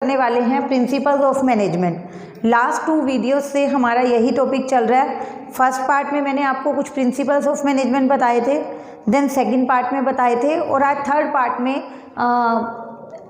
करने वाले हैं principles of management. Last 2 videos से हमारा यही टॉपिक चल रहा है। फर्स्ट पार्ट में मैंने आपको कुछ प्रिंसिपल्स ऑफ मैनेजमेंट बताए थे, देन सेकंड पार्ट में बताए थे, और आज थर्ड पार्ट में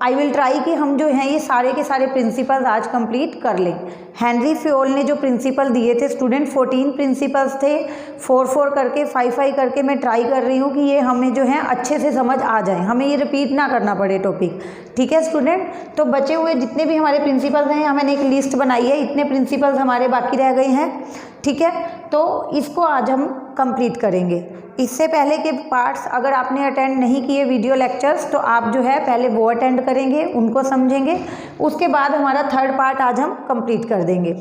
आई विल ट्राई कि हम जो हैं ये सारे के सारे प्रिंसिपल्स आज कंप्लीट कर लें। हेनरी फ्योल ने जो प्रिंसिपल दिए थे स्टूडेंट, 14 प्रिंसिपल्स थे, 4 करके 5 करके मैं ट्राई कर रही हूँ कि ये हमें जो है अच्छे से समझ आ जाए, हमें ये रिपीट ना करना पड़े टॉपिक। ठीक है स्टूडेंट, तो बचे हुए जितने भी हमारे प्रिंसिपल्स हैं, मैंने एक लिस्ट बनाई है, इतने प्रिंसिपल्स हमारे बाकी रह गए हैं। ठीक है, तो इसको आज हम कंप्लीट करेंगे। इससे पहले के पार्ट्स अगर आपने अटेंड नहीं किए वीडियो लेक्चर्स, तो आप जो है पहले वो अटेंड करेंगे, उनको समझेंगे, उसके बाद हमारा थर्ड पार्ट आज हम कंप्लीट कर देंगे।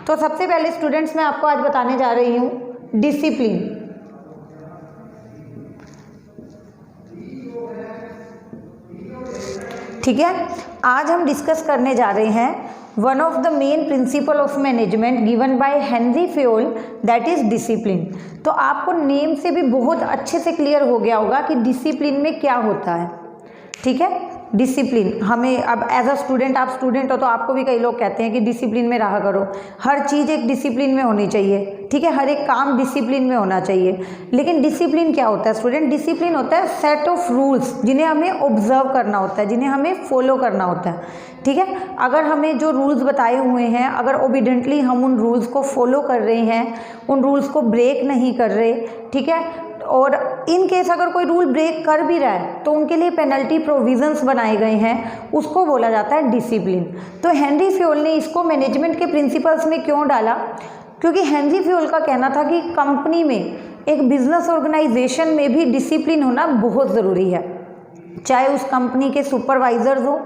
तो सबसे पहले स्टूडेंट्स मैं आपको आज बताने जा रही हूँ डिसिप्लिन। ठीक है, आज हम डिस्कस करने जा रहे हैं one of the main principle of management given by Henry Fayol, that is discipline. तो आपको नेम से भी बहुत अच्छे से क्लियर हो गया होगा कि डिसिप्लिन में क्या होता है। ठीक है, डिसिप्लिन हमें अब एज अ स्टूडेंट, आप स्टूडेंट हो तो आपको भी कई लोग कहते हैं कि डिसिप्लिन में रहा करो, हर चीज़ एक डिसिप्लिन में होनी चाहिए। ठीक है, हर एक काम डिसिप्लिन में होना चाहिए। लेकिन डिसिप्लिन क्या होता है स्टूडेंट? डिसिप्लिन होता है सेट ऑफ रूल्स जिन्हें हमें ऑब्जर्व करना होता है, जिन्हें हमें फॉलो करना होता है। ठीक है, अगर हमें जो रूल्स बताए हुए हैं, अगर ओबीडेंटली हम उन रूल्स को फॉलो कर रहे हैं, उन रूल्स को ब्रेक नहीं कर रहे, ठीक है, और इन केस अगर कोई रूल ब्रेक कर भी रहा है तो उनके लिए पेनल्टी प्रोविजंस बनाए गए हैं, उसको बोला जाता है डिसिप्लिन। तो हेनरी फ्योल ने इसको मैनेजमेंट के प्रिंसिपल्स में क्यों डाला? क्योंकि हेनरी फ्योल का कहना था कि कंपनी में, एक बिजनेस ऑर्गेनाइजेशन में भी डिसिप्लिन होना बहुत ज़रूरी है। चाहे उस कंपनी के सुपरवाइजर्स हो,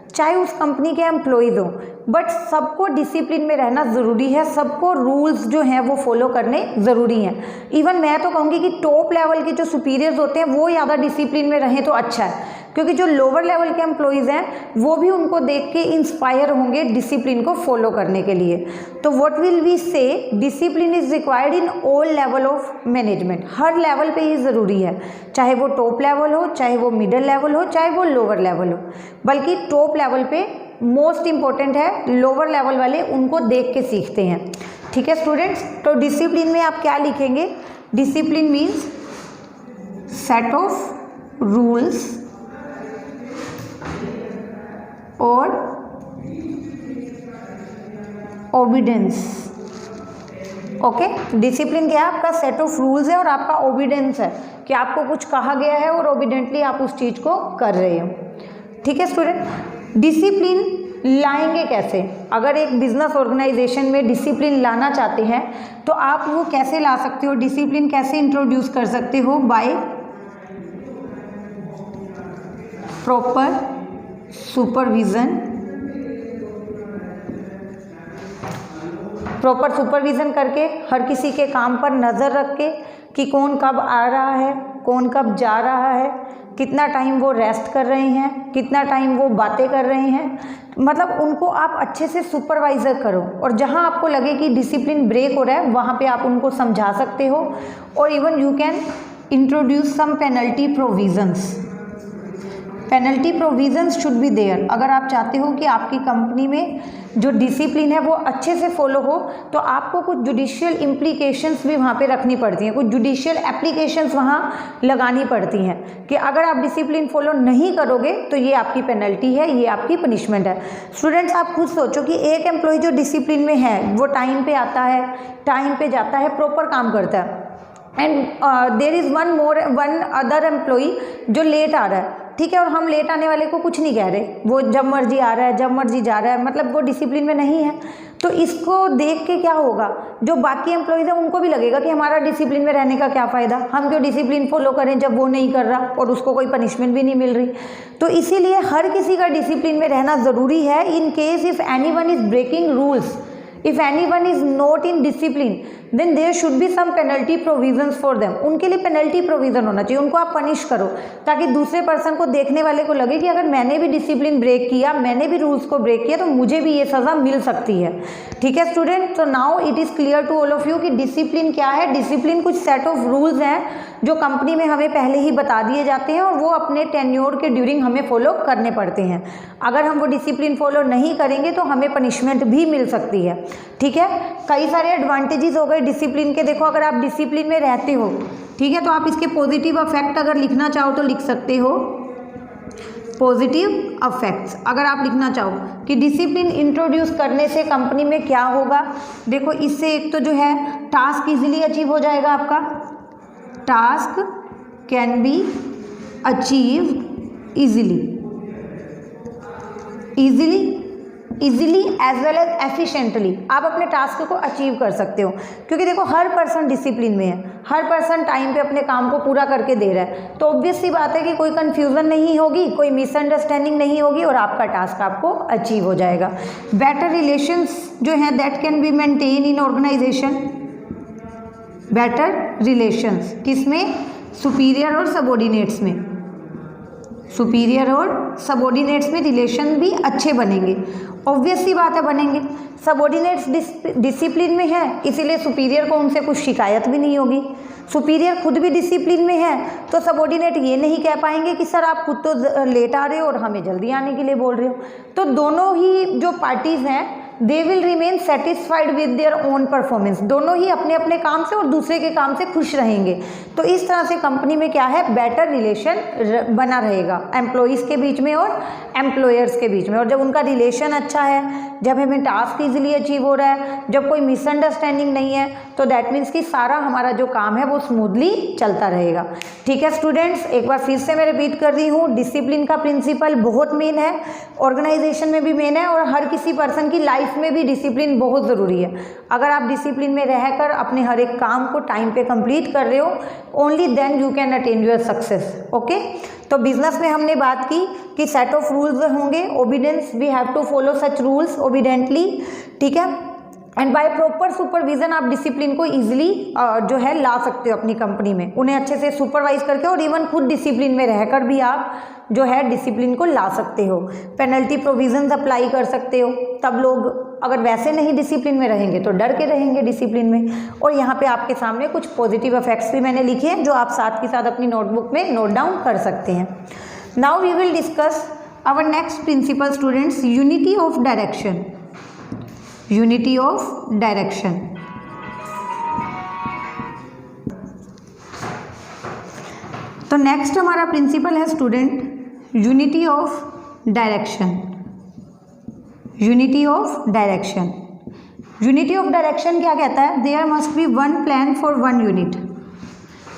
चाहे उस कंपनी के एम्प्लॉयज़ हो, बट सबको डिसिप्लिन में रहना ज़रूरी है, सबको रूल्स जो हैं वो फॉलो करने ज़रूरी हैं। इवन मैं तो कहूँगी कि टॉप लेवल के जो सुपीरियर्स होते हैं वो ज़्यादा डिसिप्लिन में रहें तो अच्छा है, क्योंकि जो लोअर लेवल के एम्प्लॉयज़ हैं वो भी उनको देख के इंस्पायर होंगे डिसिप्लिन को फॉलो करने के लिए। तो व्हाट विल वी से, discipline is required in all level of management. Her level पे ये ज़रूरी है, चाहे वो टॉप लेवल हो, चाहे वो मिडिल लेवल हो, चाहे वो लोअर लेवल हो। बल्कि टॉप लेवल पे मोस्ट इम्पॉर्टेंट है, लोअर लेवल वाले उनको देख के सीखते हैं। ठीक है स्टूडेंट्स, तो डिसिप्लिन में आप क्या लिखेंगे? Discipline means set of rules और ओबीडेंस। ओके, डिसिप्लिन क्या है? आपका सेट ऑफ रूल्स है और आपका ओबीडेंस है कि आपको कुछ कहा गया है और ओबीडेंटली आप उस चीज़ को कर रहे हो। ठीक है स्टूडेंट, डिसिप्लिन लाएंगे कैसे? अगर एक बिजनेस ऑर्गेनाइजेशन में डिसिप्लिन लाना चाहते हैं तो आप वो कैसे ला सकते हो? डिसिप्लिन कैसे इंट्रोड्यूस कर सकते हो? By proper supervision. Proper supervision करके, हर किसी के काम पर नज़र रख के कि कौन कब आ रहा है, कौन कब जा रहा है, कितना टाइम वो रेस्ट कर रहे हैं, कितना टाइम वो बातें कर रहे हैं, मतलब उनको आप अच्छे से सुपरवाइज़र करो। और जहां आपको लगे कि डिसिप्लिन ब्रेक हो रहा है वहां पे आप उनको समझा सकते हो, और even you can introduce some penalty provisions. Penalty provisions should be there. अगर आप चाहते हो कि आपकी कंपनी में जो डिसिप्लिन है वो अच्छे से फॉलो हो, तो आपको कुछ जुडिशियल इम्प्लीकेशंस भी वहाँ पे रखनी पड़ती हैं, कुछ जुडिशियल एप्लीकेशंस वहाँ लगानी पड़ती हैं कि अगर आप डिसिप्लिन फॉलो नहीं करोगे तो ये आपकी पेनल्टी है, ये आपकी पनिशमेंट है। स्टूडेंट्स, आप खुद सोचो कि एक एम्प्लॉय जो डिसिप्लिन में है, वो टाइम पे आता है, टाइम पे जाता है, प्रॉपर काम करता है, and there is one other employee जो लेट आ रहा है। ठीक है, और हम लेट आने वाले को कुछ नहीं कह रहे, वो जब मर्जी आ रहा है, जब मर्जी जा रहा है, मतलब वो डिसिप्लिन में नहीं है। तो इसको देख के क्या होगा, जो बाकी एम्प्लॉयज़ हैं उनको भी लगेगा कि हमारा डिसिप्लिन में रहने का क्या फ़ायदा, हम क्यों डिसिप्लिन फॉलो करें जब वो नहीं कर रहा और उसको कोई पनिशमेंट भी नहीं मिल रही। तो इसीलिए हर किसी का डिसिप्लिन में रहना ज़रूरी है। In case if anyone is breaking rules, if anyone is not in discipline, then there should be some penalty provisions for them, उनके लिए पेनल्टी प्रोविजन होना चाहिए, उनको आप पनिश करो ताकि दूसरे पर्सन को, देखने वाले को लगे कि अगर मैंने भी डिसिप्लिन ब्रेक किया, मैंने भी रूल्स को ब्रेक किया तो मुझे भी ये सज़ा मिल सकती है। ठीक है स्टूडेंट, तो now it is clear to all of you कि डिसिप्लिन क्या है। डिसिप्लिन कुछ सेट ऑफ रूल्स हैं जो कंपनी में हमें पहले ही बता दिए जाते हैं और वो अपने टेन्योर के ड्यूरिंग हमें फॉलो करने पड़ते हैं। अगर हम वो डिसिप्लिन फॉलो नहीं करेंगे तो हमें पनिशमेंट भी मिल सकती है। ठीक है, कई सारे एडवांटेजेस हो गए डिसिप्लिन के। देखो, अगर आप डिसिप्लिन में रहते हो, ठीक है, तो आप इसके पॉजिटिव इफेक्ट अगर लिखना चाहो तो लिख सकते हो, पॉजिटिव इफेक्ट्स अगर आप लिखना चाहो कि डिसिप्लिन इंट्रोड्यूस करने से कंपनी में क्या होगा। देखो, इससे एक तो जो है टास्क इजीली अचीव हो जाएगा आपका, task can be achieve easily as well as efficiently. आप अपने टास्क को अचीव कर सकते हो क्योंकि देखो हर पर्सन डिसिप्लिन में है, हर पर्सन टाइम पे अपने काम को पूरा करके दे रहा है, तो ऑब्वियस सी बात है कि कोई कन्फ्यूज़न नहीं होगी, कोई मिसअंडरस्टैंडिंग नहीं होगी और आपका टास्क आपको अचीव हो जाएगा। बेटर रिलेशंस जो है that can be maintain in organization, better relations किसमें, सुपीरियर और सबॉर्डिनेट्स में, सुपीरियर और सबॉर्डिनेट्स में रिलेशन भी अच्छे बनेंगे, ऑब्वियस सी बात है बनेंगे। सबॉर्डिनेट्स डिसिप्लिन में है इसीलिए सुपीरियर को उनसे कुछ शिकायत भी नहीं होगी। सुपीरियर खुद भी डिसिप्लिन में है तो सबॉर्डिनेट ये नहीं कह पाएंगे कि सर आप खुद तो लेट आ रहे हो और हमें जल्दी आने के लिए बोल रहे हो। तो दोनों ही जो पार्टीज़ हैं they will remain satisfied with their own performance, दोनों ही अपने अपने काम से और दूसरे के काम से खुश रहेंगे। तो इस तरह से कंपनी में क्या है, बेटर रिलेशन बना रहेगा एम्प्लॉयज़ के बीच में और एम्प्लॉयर्स के बीच में। और जब उनका रिलेशन अच्छा है, जब हमें टास्क इजीली अचीव हो रहा है, जब कोई मिसअंडरस्टैंडिंग नहीं है, तो दैट मीन्स कि सारा हमारा जो काम है वो स्मूथली चलता रहेगा। ठीक है स्टूडेंट्स, एक बार फिर से मैं रिपीट कर रही हूँ, डिसिप्लिन का प्रिंसिपल बहुत मेन है, ऑर्गेनाइजेशन में भी मेन है और हर किसी पर्सन की लाइफ में भी डिसिप्लिन बहुत ज़रूरी है। अगर आप डिसिप्लिन में रहकर अपने हर एक काम को टाइम पे कंप्लीट कर रहे हो, only then you can attain your success. Okay, तो बिजनेस में हमने बात की कि सेट ऑफ रूल्स होंगे, obedience, we have to follow such rules obediently. ठीक है, एंड बाय प्रॉपर सुपरविजन आप डिसिप्लिन को इजीली जो है ला सकते हो अपनी कंपनी में, उन्हें अच्छे से सुपरवाइज करके और इवन खुद डिसिप्लिन में रहकर भी आप जो है डिसिप्लिन को ला सकते हो। पेनल्टी प्रोविजंस अप्लाई कर सकते हो, तब लोग अगर वैसे नहीं डिसिप्लिन में रहेंगे तो डर के रहेंगे डिसिप्लिन में। और यहाँ पे आपके सामने कुछ पॉजिटिव इफेक्ट्स भी मैंने लिखे हैं जो आप साथ के साथ अपनी नोटबुक में नोट डाउन कर सकते हैं। Now we will discuss our next principle students, unity of direction. Unity of direction, तो नेक्स्ट हमारा प्रिंसिपल है student unity of direction. Unity of direction, unity of direction क्या कहता है, there must be one plan for one unit,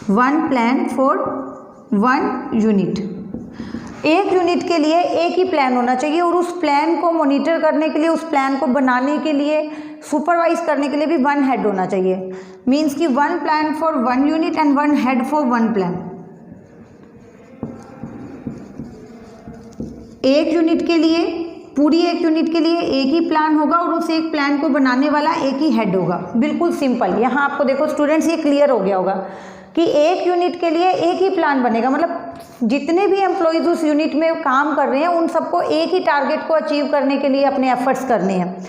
one plan for one unit. एक unit के लिए एक ही प्लान होना चाहिए और उस प्लान को मॉनिटर करने के लिए, उस प्लान को बनाने के लिए, सुपरवाइज करने के लिए भी वन हेड होना चाहिए। मीन्स कि one plan for one unit and one head for one plan. एक यूनिट के लिए, पूरी एक यूनिट के लिए एक ही प्लान होगा और उस एक प्लान को बनाने वाला एक ही हेड होगा। बिल्कुल सिंपल, यहाँ आपको देखो स्टूडेंट्स ये क्लियर हो गया होगा कि एक यूनिट के लिए एक ही प्लान बनेगा, मतलब जितने भी एम्प्लॉयज़ उस यूनिट में काम कर रहे हैं उन सबको एक ही टारगेट को अचीव करने के लिए अपने एफर्ट्स करने हैं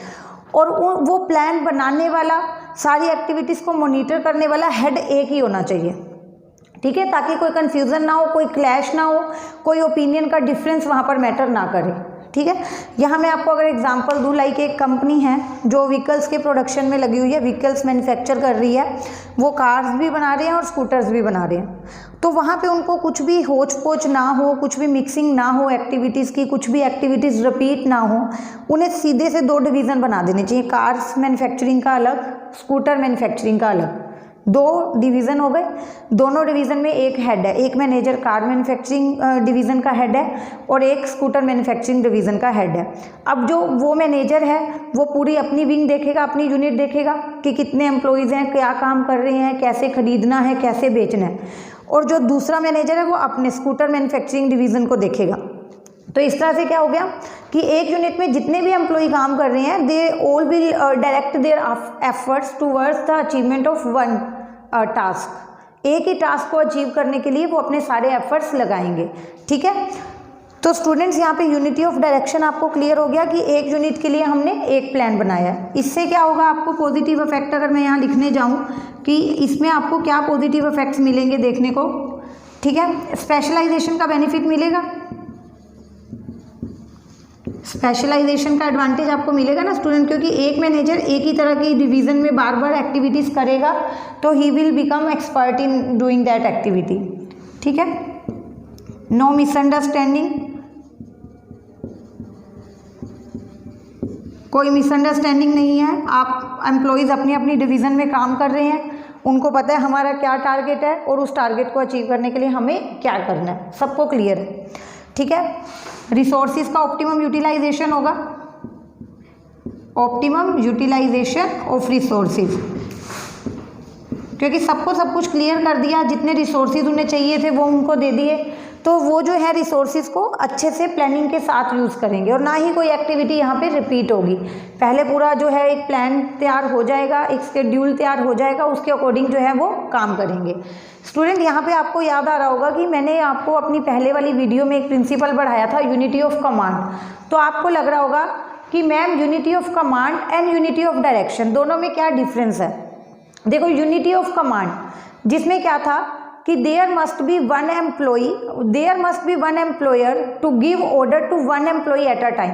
और वो प्लान बनाने वाला, सारी एक्टिविटीज़ को मॉनिटर करने वाला हेड एक ही होना चाहिए। ठीक है, ताकि कोई कन्फ्यूज़न ना हो, कोई क्लैश ना हो, कोई ओपिनियन का डिफरेंस वहाँ पर मैटर ना करे। ठीक है, यहाँ मैं आपको अगर एग्जांपल दूँ, लाइक एक कंपनी है जो व्हीकल्स के प्रोडक्शन में लगी हुई है, व्हीकल्स मैन्युफैक्चर कर रही है, वो कार्स भी बना रहे हैं और स्कूटर्स भी बना रहे हैं। तो वहाँ पे उनको कुछ भी होच पोच ना हो, कुछ भी मिक्सिंग ना हो एक्टिविटीज़ की, कुछ भी एक्टिविटीज़ रिपीट ना हो, उन्हें सीधे से दो डिवीज़न बना देने चाहिए, कार्स मैन्युफैक्चरिंग का अलग, स्कूटर मैन्युफैक्चरिंग का अलग। दो डिवीज़न हो गए, दोनों डिवीज़न में एक हेड है, एक मैनेजर कार मैन्युफैक्चरिंग डिवीज़न का हेड है और एक स्कूटर मैन्युफैक्चरिंग डिवीज़न का हेड है। अब जो वो मैनेजर है वो पूरी अपनी विंग देखेगा, अपनी यूनिट देखेगा कि कितने एम्प्लॉयज़ हैं, क्या काम कर रहे हैं, कैसे खरीदना है, कैसे बेचना है। और जो दूसरा मैनेजर है वो अपने स्कूटर मैन्युफैक्चरिंग डिवीज़न को देखेगा तो इस तरह से क्या हो गया कि एक यूनिट में जितने भी एम्प्लॉय काम कर रहे हैं, they all will direct their efforts towards the achievement of one task. एक ही टास्क को अचीव करने के लिए वो अपने सारे एफर्ट्स लगाएंगे। ठीक है, तो स्टूडेंट्स यहाँ पे यूनिटी ऑफ डायरेक्शन आपको क्लियर हो गया कि एक यूनिट के लिए हमने एक प्लान बनाया है। इससे क्या होगा, आपको पॉजिटिव इफेक्ट अगर मैं यहाँ लिखने जाऊँ कि इसमें आपको क्या पॉजिटिव इफेक्ट्स मिलेंगे देखने को। ठीक है, स्पेशलाइजेशन का बेनिफिट मिलेगा, स्पेशलाइजेशन का एडवांटेज आपको मिलेगा ना स्टूडेंट, क्योंकि एक मैनेजर एक ही तरह की डिवीज़न में बार बार एक्टिविटीज़ करेगा तो he will become expert in doing that activity. ठीक है, नो मिसअंडरस्टैंडिंग, कोई मिसअंडरस्टैंडिंग नहीं है। आप एम्प्लॉयज़ अपनी अपनी डिवीज़न में काम कर रहे हैं, उनको पता है हमारा क्या टारगेट है और उस टारगेट को अचीव करने के लिए हमें क्या करना है, सबको क्लियर है। ठीक है, रिसोर्सिस का ऑप्टिमम यूटिलाइजेशन होगा, ऑप्टिमम यूटिलाइजेशन ऑफ रिसोर्सिस, क्योंकि सबको सब कुछ क्लियर कर दिया, जितने रिसोर्सिस उन्हें चाहिए थे वो उनको दे दिए, तो वो जो है रिसोर्सिस को अच्छे से प्लानिंग के साथ यूज़ करेंगे और ना ही कोई एक्टिविटी यहाँ पे रिपीट होगी। पहले पूरा जो है एक प्लान तैयार हो जाएगा, एक शेड्यूल तैयार हो जाएगा, उसके अकॉर्डिंग जो है वो काम करेंगे। स्टूडेंट यहाँ पे आपको याद आ रहा होगा कि मैंने आपको अपनी पहले वाली वीडियो में एक प्रिंसिपल पढ़ाया था, यूनिटी ऑफ कमांड। तो आपको लग रहा होगा कि ma'am unity of command and unity of direction दोनों में क्या डिफरेंस है। देखो, यूनिटी ऑफ कमांड जिसमें क्या था कि there must be one employer to give order to one employee at a time.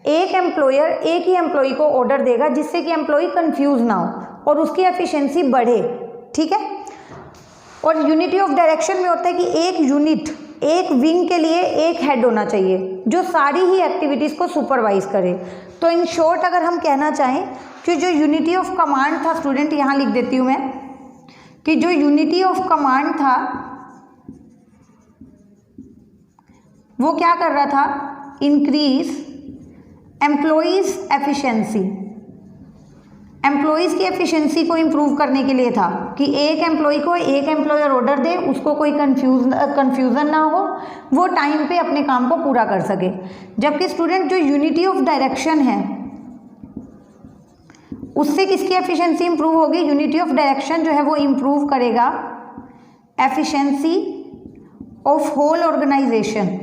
एक एम्प्लॉयर एक ही एम्प्लॉय को ऑर्डर देगा जिससे कि एम्प्लॉय कंफ्यूज ना हो और उसकी एफिशिएंसी बढ़े। ठीक है, और यूनिटी ऑफ डायरेक्शन में होता है कि एक यूनिट, एक विंग के लिए एक हेड होना चाहिए जो सारी ही एक्टिविटीज़ को सुपरवाइज करे। तो इन शॉर्ट अगर हम कहना चाहें कि जो यूनिटी ऑफ कमांड था, स्टूडेंट यहाँ लिख देती हूँ मैं कि जो यूनिटी ऑफ कमांड था वो क्या कर रहा था, इंक्रीज एम्प्लॉइज एफिशिएंसी, एम्प्लॉइज़ की एफिशिएंसी को इम्प्रूव करने के लिए था कि एक एम्प्लॉय को एक एम्प्लॉयर ऑर्डर दे, उसको कोई कन्फ्यूज़न ना हो, वो टाइम पे अपने काम को पूरा कर सके। जबकि स्टूडेंट जो यूनिटी ऑफ डायरेक्शन है उससे किसकी एफिशिएंसी इंप्रूव होगी, यूनिटी ऑफ डायरेक्शन जो है वो इम्प्रूव करेगा एफिशिएंसी ऑफ होल ऑर्गेनाइजेशन,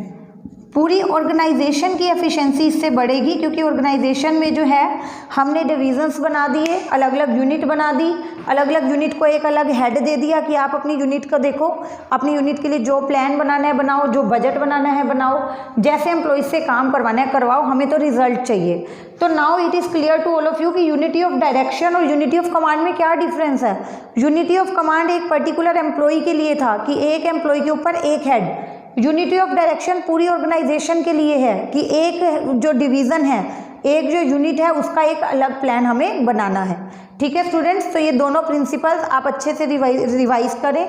पूरी ऑर्गेनाइजेशन की एफिशिएंसी इससे बढ़ेगी, क्योंकि ऑर्गेनाइजेशन में जो है हमने डिविजन्स बना दिए, अलग अलग यूनिट बना दी, अलग अलग यूनिट को एक अलग हेड दे दिया कि आप अपनी यूनिट को देखो, अपनी यूनिट के लिए जो प्लान बनाना है बनाओ, जो बजट बनाना है बनाओ, जैसे एम्प्लॉइज से काम करवाना है करवाओ, हमें तो रिजल्ट चाहिए। तो now it is clear to all of you कि यूनिटी ऑफ डायरेक्शन और यूनिटी ऑफ कमांड में क्या डिफरेंस है। यूनिटी ऑफ कमांड एक पर्टिकुलर एम्प्लॉय के लिए था कि एक एम्प्लॉय के ऊपर एक हेड, यूनिटी ऑफ डायरेक्शन पूरी ऑर्गेनाइजेशन के लिए है कि एक जो डिवीज़न है, एक जो यूनिट है, उसका एक अलग प्लान हमें बनाना है। ठीक है स्टूडेंट्स, तो ये दोनों प्रिंसिपल्स आप अच्छे से रिवाइज करें।